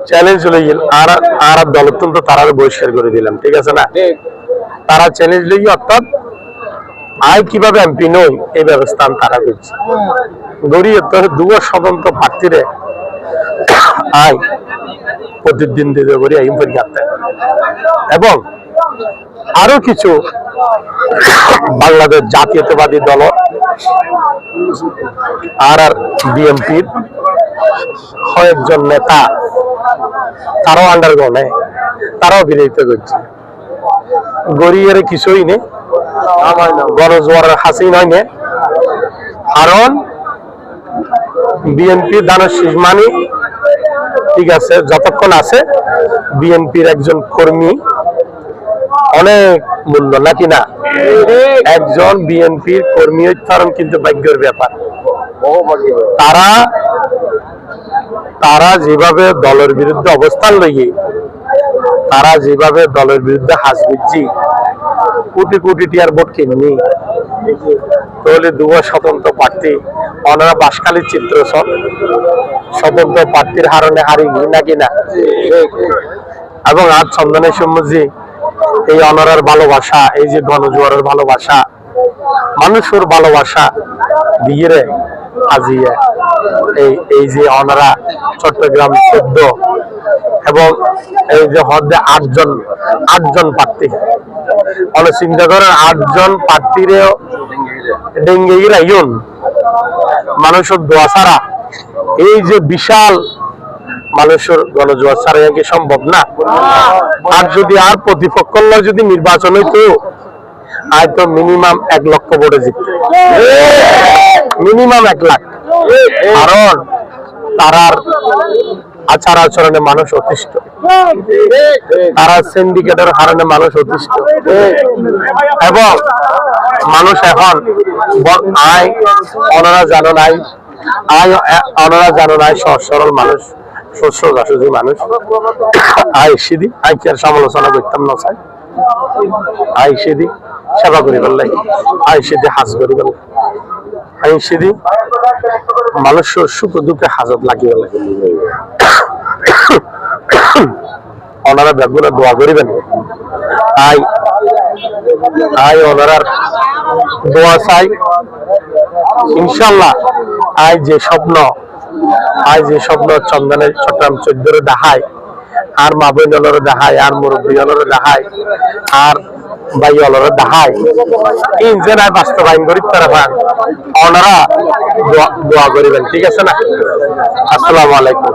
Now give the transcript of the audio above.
Challenge লইল আর আর দল অত্যন্ত তারা বহিষ্কার করে দিলাম, ঠিক আছে না? তারা চ্যালেঞ্জ লই অর্থাৎ আয় কিভাবে এমপি নই এই ব্যবস্থা তারা করছে। গড়িয়ে তো দুটো স্বতন্ত্র প্রার্থীরে আয় প্রতিদিন দিতে করি এই পরীক্ষাতে, এবং আরো কিছু বাংলাদেশ জাতীয়তাবাদী দল আর বিএনপির কয়েকজন নেতা তারাও আন্ডারগ্রাউন্ডে তারাও বিরোধিতা করছে। গড়িয়ে কিছুই নেই, গণজোয়ারের হাসি নয় নে, কারণ বিএনপি দানের শীষ মানি, ঠিক আছে, যতক্ষণ আছে বিএনপির একজন কর্মী অনেক মূল্য নাকি না? একজন বিএনপির কর্মী উচ্চারণ কিন্তু ভাগ্যের ব্যাপার। তারা যেভাবে দলের বিরুদ্ধে অবস্থান লইয়ে, তারা যেভাবে দলের বিরুদ্ধে হাসবিজি কোটি কোটি টিয়ার ভোট কিননি, তাহলে দুয়া স্বতন্ত্র প্রার্থী ওনারা বাসখালীর চিত্র স্বতন্ত্র প্রার্থীর হারণে হারিনি নাকি না? এবং আজ চন্দনের সম্মুজি এই অনারার ভালোবাসা, এই যে গণজোয়ারের ভালোবাসা, মানুষের ভালোবাসা দিয়ে রে আজিয়ে এই যে অনারা চট্টগ্রাম 14 এবং এই যে হদে 8জন প্রার্থী, অনেক চিন্তা করেন 8জন প্রার্থীরে ডেঙ্গে রাইন মানুষের দোয়া ছাড়া এই যে বিশাল মানুষের গণজোয়ার ছাড়া কি সম্ভব না? আর যদি আর প্রতিপক্ষ যদি নির্বাচন হইতো আজ তো মিনিমাম 1 লক্ষ ভোটে জিতত, মিনিমাম 1 লাখ। কারণ তারার আচার আচরণে মানুষ অতিষ্ঠ, তারা সিন্ডিকেটের কারণে মানুষ অতিষ্ঠ, এবং মানুষ এখন আয় ওনারা জানো নাই, ওনারা জানো নাই সহজ সরল মানুষ, শস্যী মানুষ। আয় সিদি আই কি আর সমালোচনা করতাম না, চাই আই সিদি সেবা করি বললে, আই সিদি হাজ করি বললে, আই সিদি মানুষের সুখ দুঃখে হাজত লাগিয়ে বলে। ওনারা বেগুনে দোয়া করিবেন, আই ওনারার দোয়া চাই। ইনশাল্লাহ আই যে স্বপ্ন চন্দনের চট্টগ্রাম 14 দেখায়, আর মা বোন দেখায়, আর মুরব্বী দেখায়, আর ভাই দেখায়, ইনজেনায় বাস্তবায়ন করি তারা ওনারা দোয়া করিবেন, ঠিক আছে না? আসসালামু আলাইকুম।